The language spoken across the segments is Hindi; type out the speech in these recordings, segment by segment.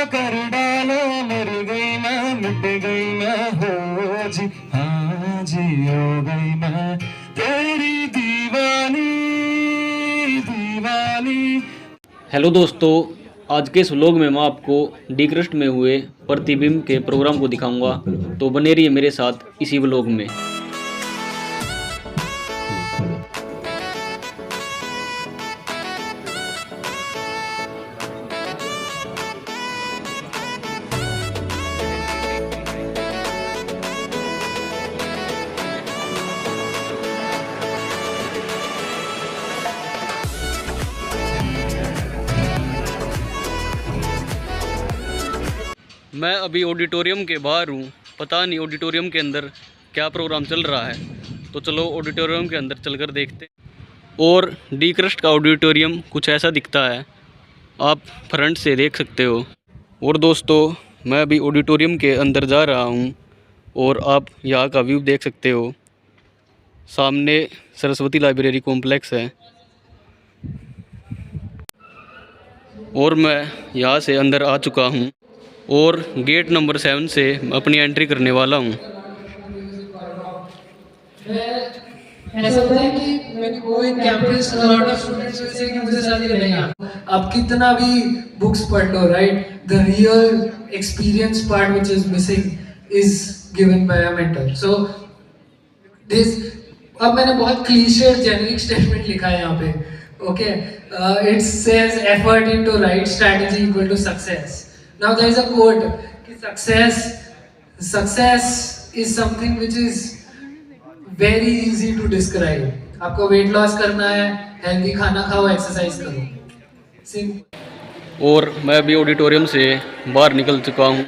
कर डालो, मर गई मैं, मिट गई मैं, हो जी हाँ जी, हो गई मैं तेरी दीवानी दीवानी। हेलो दोस्तों, आज के इस व्लॉग में मैं आपको डी क्रस्ट में हुए प्रतिबिंब के प्रोग्राम को दिखाऊंगा, तो बने रहिए मेरे साथ इसी व्लॉग में। मैं अभी ऑडिटोरियम के बाहर हूँ। पता नहीं ऑडिटोरियम के अंदर क्या प्रोग्राम चल रहा है, तो चलो ऑडिटोरियम के अंदर चलकर देखते हैं। और डी क्रस्ट का ऑडिटोरियम कुछ ऐसा दिखता है, आप फ्रंट से देख सकते हो। और दोस्तों, मैं अभी ऑडिटोरियम के अंदर जा रहा हूँ और आप यहाँ का व्यू देख सकते हो। सामने सरस्वती लाइब्रेरी कॉम्प्लेक्स है और मैं यहाँ से अंदर आ चुका हूँ और गेट नंबर 7 से अपनी एंट्री करने वाला हूँ। ऐसा होता है कि मेरे को in campus lot of students वैसे कि मुझे शादी नहीं। आप कितना भी बुक्स पढ़ लो, right, the real experience part which is missing is given by a mentor. So this, अब मैंने बहुत क्लीशे जेनेरिक स्टेटमेंट लिखा है यहाँ पे, okay. It says effort into right strategy equal to success. Now there is a quote कि success is something which is very easy to describe. आपको वेट लॉस करना है, हेल्दी खाना खाओ, एक्सरसाइज करो, सिंपल। और मैं अभी ऑडिटोरियम से बाहर निकल चुका हूँ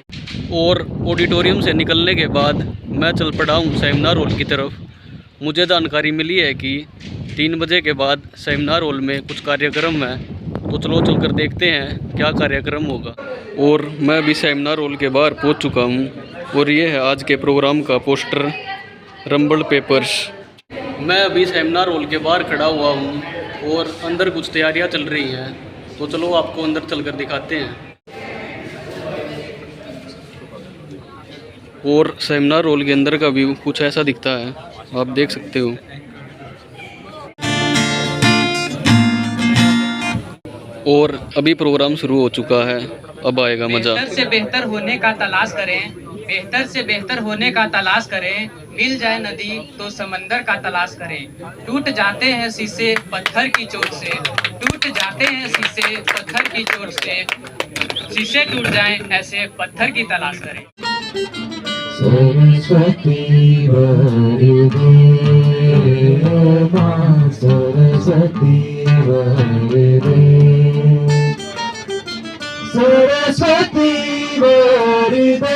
और ऑडिटोरियम से निकलने के बाद मैं चल पड़ा हूँ सेमिनार हॉल की तरफ। मुझे जानकारी मिली है कि 3 बजे के बाद सेमिनार हॉल में कुछ कार्यक्रम है, तो चलो चलकर देखते हैं क्या कार्यक्रम होगा। और मैं अभी सेमिनार हॉल के बाहर पहुंच चुका हूं और ये है आज के प्रोग्राम का पोस्टर, रंबल पेपर्स। मैं अभी सेमिनार हॉल के बाहर खड़ा हुआ हूं और अंदर कुछ तैयारियां चल रही हैं, तो चलो आपको अंदर चलकर दिखाते हैं। और सेमिनार हॉल के अंदर का व्यू कुछ ऐसा दिखता है, आप देख सकते हो। और अभी प्रोग्राम शुरू हो चुका है, अब आएगा मजा। बेहतर से बेहतर होने का तलाश करें, बेहतर से बेहतर होने का तलाश करें, मिल जाए नदी तो समंदर का तलाश करें। टूट जाते हैं शीशे पत्थर की चोट से, टूट जाते हैं शीशे पत्थर की चोट से, शीशे टूट जाएं ऐसे पत्थर की तलाश करें। सरस्वती वरदे मां, सरस्वती वरदे, सरस्वती वरदे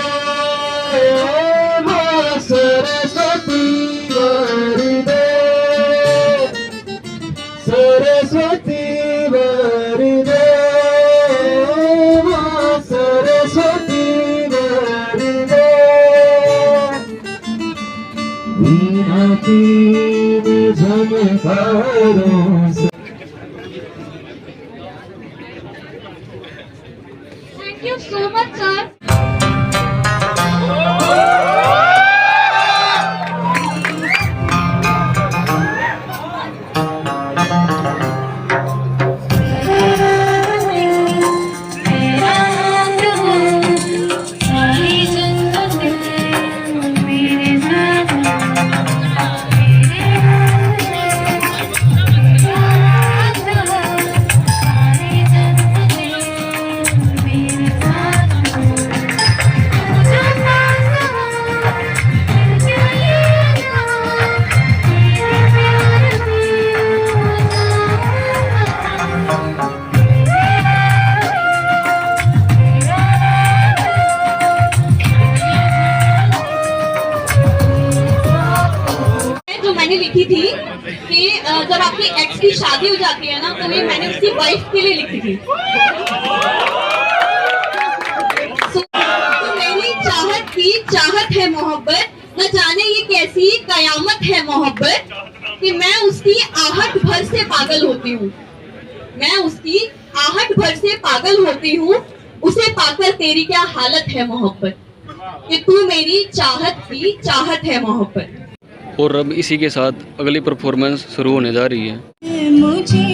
मां, सरस्वती वरदे, सरस्वती वरदे मां, सरस्वती वरदे, वीणा तीन झनकारों से। Thank you so much, sir. मैंने लिखी थी कि जब आपकी एक्स की शादी हो जाती है ना, तो ये मैंने उसकी वाइफ के लिए लिखी थी। तो मेरी चाहत की चाहत है मोहब्बत, न जाने ये कैसी कयामत है मोहब्बत, कि मैं उसकी आहट भर से पागल होती हूँ, मैं उसकी आहट भर से पागल होती हूँ, उसे पाकर तेरी क्या हालत है मोहब्बत, कि तू मेरी चाहत ही चाहत है मोहब्बत। और अब इसी के साथ अगली परफॉर्मेंस शुरू होने जा रही है। मुझे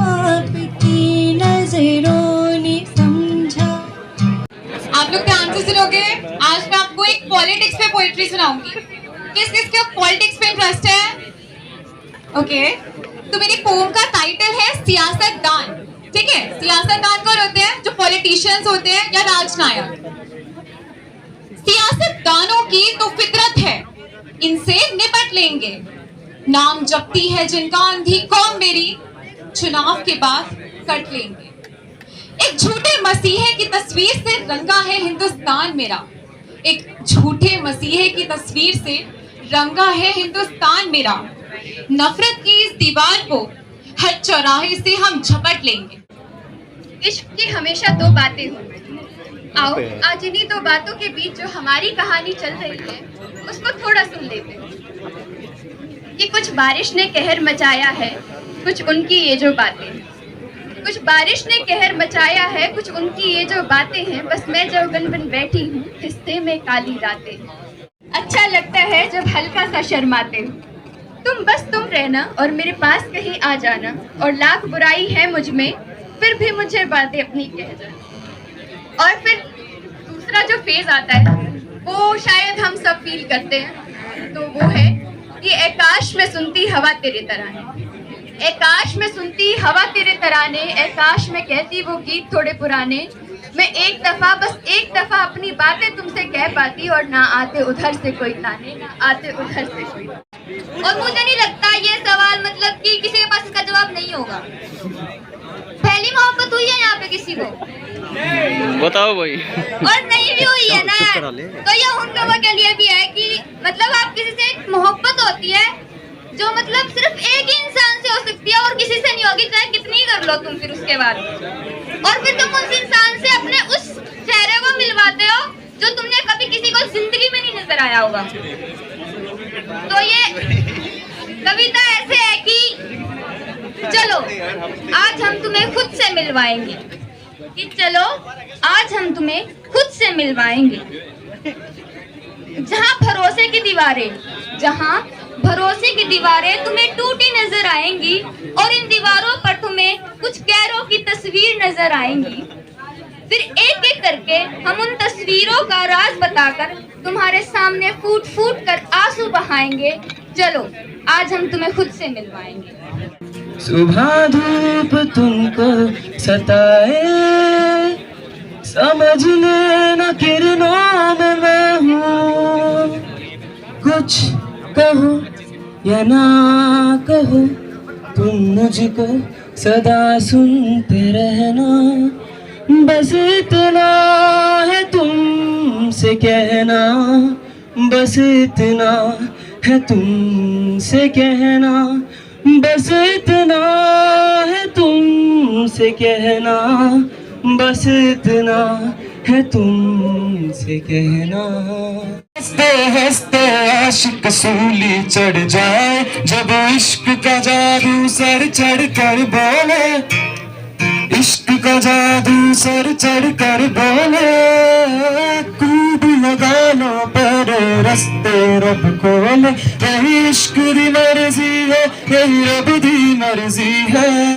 आपकी नजरों ने समझा। आप लोग ध्यान से सुनोगे। आज मैं आपको एक पॉलिटिक्स पे पोइट्री सुनाऊंगी। किस किस को पॉलिटिक्स पे इंटरेस्ट है? ओके, तो मेरी पोम का टाइटल है सियासतदान। ठीक है, सियासतदान कौन होते हैं? जो पॉलिटिशियंस होते हैं या राजनायक। सियासतदानों की तो फितरत है, इनसे निपट लेंगे। नाम जपती है जिनका अंधी कौम मेरी, चुनाव के बाद कट लेंगे। एक झूठे मसीहे की तस्वीर से रंगा है हिंदुस्तान मेरा, एक झूठे मसीहे की तस्वीर से रंगा है हिंदुस्तान मेरा। नफरत की इस दीवार को हर चौराहे से हम झपट लेंगे। इश्क की हमेशा दो बातें होंगी। आओ आज इन्हीं दो बातों के बीच जो हमारी कहानी चल रही है उसको थोड़ा सुन लेते हैं। कि कुछ बारिश ने कहर मचाया है, कुछ उनकी ये जो बातें हैं। कुछ बारिश ने कहर मचाया है, कुछ उनकी ये जो बातें हैं। बस मैं जो बन बन बैठी हूँ हिस्से में काली रातें। अच्छा लगता है जब हल्का सा शर्माते हो तुम रहना और मेरे पास कहीं आ जाना। और लाख बुराई है मुझ में फिर भी मुझे बातें अपनी कह जाना। और फिर दूसरा जो फेज आता है वो शायद हम सब फील करते हैं, तो वो है कि आकाश में सुनती हवा तेरे तराने, आकाश में सुनती हवा तेरे तराने, आकाश में कहती वो गीत थोड़े पुराने। मैं एक दफा बस एक दफा अपनी बातें तुमसे कह पाती और ना आते उधर से कोई ताने, ना आते उधर से कोई। और मुझे नहीं लगता ये सवाल मतलब कि किसी के पास इसका जवाब नहीं होगा। पहली मोहब्बत हुई है यहाँ पे किसी को? बताओ भाई। और नहीं भी हुई है ना, तो ये उन लोगों के लिए भी है कि मतलब आप किसी से एक मोहब्बत होती है जो मतलब सिर्फ एक ही इंसान से हो सकती है और किसी से नहीं होगी, चाहे कितनी कर लो तुम फिर उसके बाद। और फिर तुम उस इंसान से अपने उस चेहरे को मिलवाते हो जो तुमने कभी किसी को जिंदगी में नहीं नजर आया होगा। तो ये कविता ऐसे है कि चलो आज हम तुम्हें खुद से मिलवाएंगे, कि चलो आज हम तुम्हें खुद से मिलवाएंगे। जहाँ भरोसे की दीवारें, जहाँ भरोसे की दीवारें तुम्हें टूटी नजर आएंगी और इन दीवारों पर तुम्हें कुछ गैरों की तस्वीर नजर आएंगी। फिर एक एक करके हम उन तस्वीरों का राज बताकर तुम्हारे सामने फूट फूट कर आंसू बहाएंगे। चलो आज हम तुम्हें खुद से मिलवाएंगे। सुबह धूप तुमको सताए, समझ लेना किरणों में मैं हूँ। कुछ कहो या ना कहो तुम मुझको सदा सुनते रहना। बस इतना है तुमसे कहना, बस इतना है तुमसे कहना, बस इतना है तुमसे कहना, बस इतना है तुमसे कहना। हंसते हंसते आशिक सूली चढ़ जाए, जब इश्क का जादू सर चढ़ कर बोले, इश्क का जादू सर चढ़ कर बोले। कूद लगानों पर रस्ते रब खोले, यही इश्क दी मर्जी है, यही रब दी मर्जी है।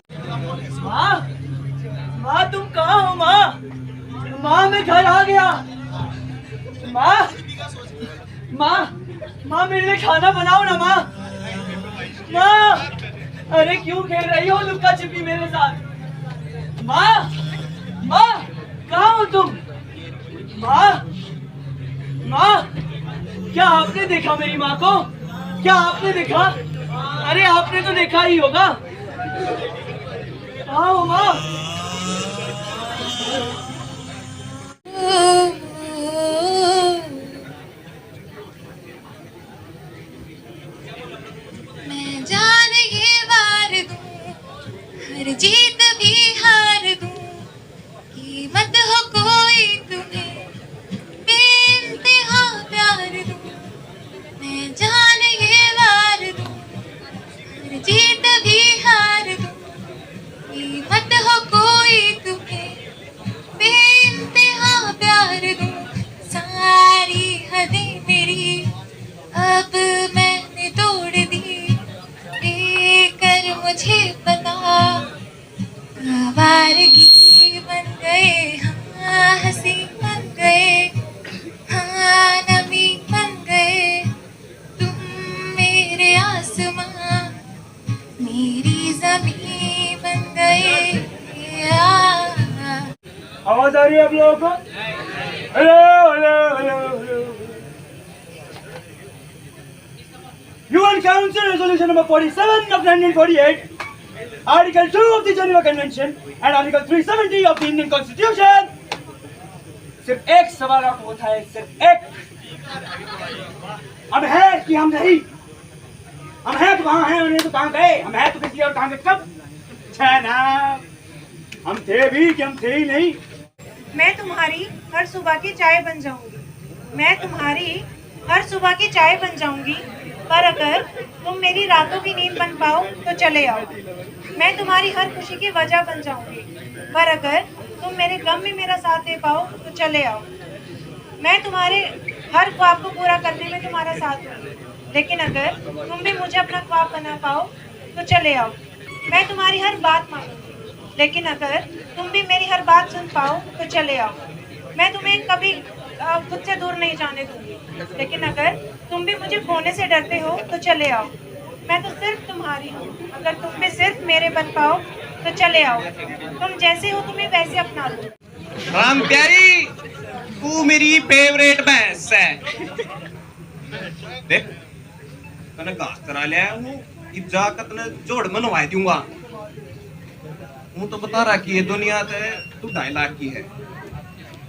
माँ तुम कहाँ हो माँ? माँ मैं घर आ गया। माँ माँ माँ मेरे लिए खाना बनाओ ना माँ। माँ अरे क्यों खेल रही हो लुक्का छिपी मेरे साथ? माँ माँ कहाँ हो तुम? माँ माँ क्या आपने देखा मेरी माँ को? क्या आपने देखा? अरे आपने तो देखा ही होगा। कहाँ हो माँ? मैं जान ये वार दूं, हर जीत भी हार दूं, कीमत हो कोई तुम्हें बेइंतहा प्यार दूं। मैं जान ये वार दूं, हर जीत भी हार दूं, कीमत हो कोई आवाज आ रही है आप लोगों को? Hello hello hello hello. UN Council Resolution number 47 of 1948, Article 2 of the Geneva Convention and Article 370 of the Indian Constitution। सिर्फ एक सवाल आपको होता है, सिर्फ एक। अब है कि हम नहीं, हम हैं तो कहाँ हैं, उन्हें तो कहाँ गए, हम हैं तो किसी और कहाँ गए कब? ना हम थे भी कि हम थे ही नहीं। मैं तुम्हारी हर सुबह की चाय बन जाऊंगी, मैं तुम्हारी हर सुबह की चाय बन जाऊंगी, पर अगर तुम मेरी रातों की नींद बन पाओ तो चले आओ। मैं तुम्हारी हर खुशी की वजह बन जाऊंगी, पर अगर तुम मेरे गम में मेरा साथ दे पाओ तो चले आओ। मैं तुम्हारे हर ख्वाब को पूरा करने में तुम्हारा साथ दूंगी, लेकिन अगर तुम भी मुझे अपना ख्वाब बना पाओ तो चले आओ। मैं तुम्हारी हर बात मानूंगी, लेकिन अगर तुम भी मेरी हर बात सुन पाओ तो चले आओ। मैं तुम्हें कभी खुद से दूर नहीं जाने दूंगी, लेकिन अगर तुम भी मुझे खोने से डरते हो तो चले आओ। मैं तो सिर्फ तुम्हारी हूँ, अगर तुम भी सिर्फ मेरे बन पाओ तो चले आओ। तुम जैसे हो तुम्हें वैसे अपना लो। राम प्यारी, तू मेरी फेवरेट भैंस है। देख तने घास चरा लिया हूँ, इब जाकर तने जोड़ मनवा दूंगा। हूँ तो बता रहा कि ये दुनिया से तू 2.5 लाख की है,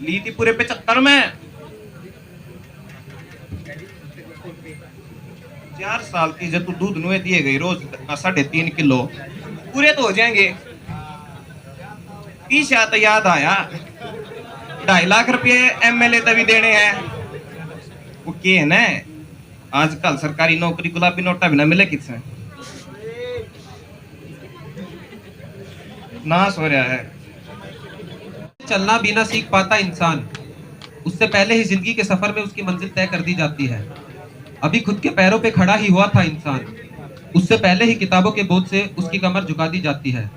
ली थी पूरे 75 में। 4 साल की जब तू दूध नुए दिए गई रोज का 3.5 किलो पूरे तो हो जाएंगे। 30 तो याद आया 2.5 लाख रुपये MLA तभी देने हैं। वो के है ना, आजकल सरकारी नौकरी गुलाबी नोटा भी ना मिले किसने, नाश हो रहा है। चलना भी ना सीख पाता इंसान, उससे पहले ही जिंदगी के सफर में उसकी मंजिल तय कर दी जाती है। अभी खुद के पैरों पे खड़ा ही हुआ था इंसान, उससे पहले ही किताबों के बोझ से उसकी कमर झुका दी जाती है।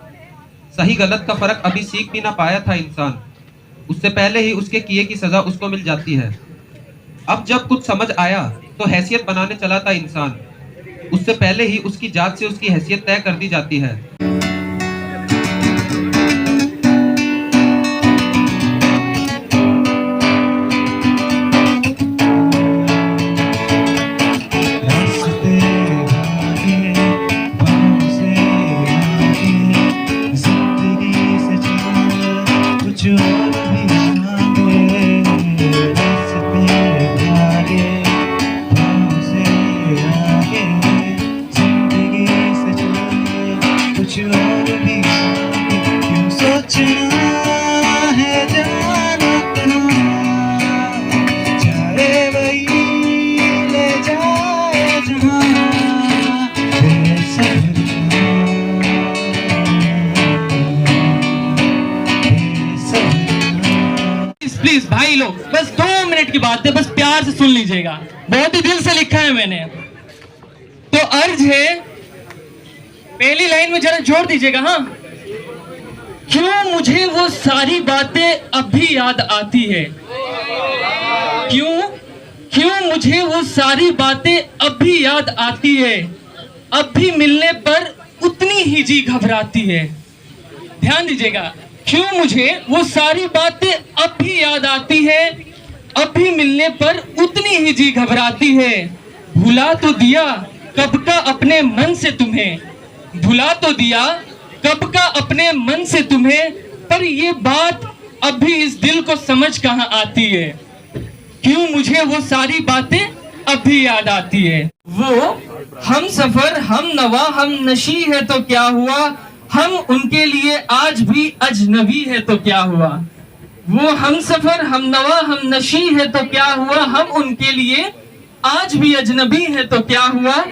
सही गलत का फर्क अभी सीख भी ना पाया था इंसान, उससे पहले ही उसके किए की सजा उसको मिल जाती है। अब जब कुछ समझ आया तो हैसियत बनाने चला था इंसान, उससे पहले ही उसकी जात से उसकी हैसियत तय कर दी जाती है। प्लीज भाई लोग, बस 2 मिनट की बात है, बस प्यार से सुन लीजिएगा। बहुत ही दिल से लिखा है मैंने, तो अर्ज है पहली लाइन में जरा जोड़ दीजिएगा। हाँ, क्यों मुझे वो सारी बातें अब भी याद आती है, क्यों मुझे वो सारी बातें अब भी याद आती है, अब भी मिलने पर उतनी ही जी घबराती है। ध्यान दीजिएगा, क्यों मुझे वो सारी बातें अब भी याद आती है, अब भी मिलने पर उतनी ही जी घबराती है। भुला तो दिया कब का अपने मन से तुम्हें, भुला तो दिया कब का अपने मन से तुम्हें, पर ये बात अब भी इस दिल को समझ कहाँ आती है। क्यों मुझे वो सारी बातें अब भी याद आती है। वो हम सफर हम नवा हम नशी है तो क्या हुआ, हम उनके लिए आज भी अजनबी है तो क्या हुआ। वो हम सफर हम नवा हम नशी है तो क्या हुआ, हम उनके लिए आज भी अजनबी है तो क्या हुआ।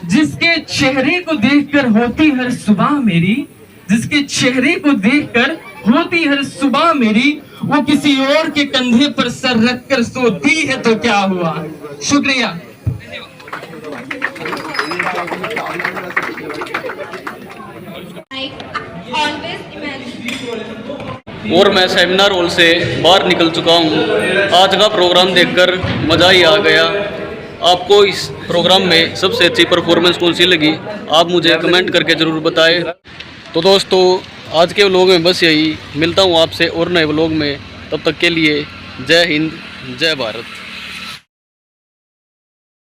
जिसके चेहरे को देखकर होती हर सुबह मेरी, जिसके चेहरे को देखकर होती हर सुबह मेरी, वो किसी और के कंधे पर सर रखकर सोती है तो क्या हुआ। शुक्रिया। और मैं सेमिनार हॉल से बाहर निकल चुका हूँ। आज का प्रोग्राम देखकर मज़ा ही आ गया। आपको इस प्रोग्राम में सबसे अच्छी परफॉर्मेंस कौन सी लगी, आप मुझे कमेंट करके ज़रूर बताएं। तो दोस्तों, आज के व्लॉग में बस यही, मिलता हूँ आपसे और नए व्लॉग में। तब तक के लिए जय हिंद, जय भारत।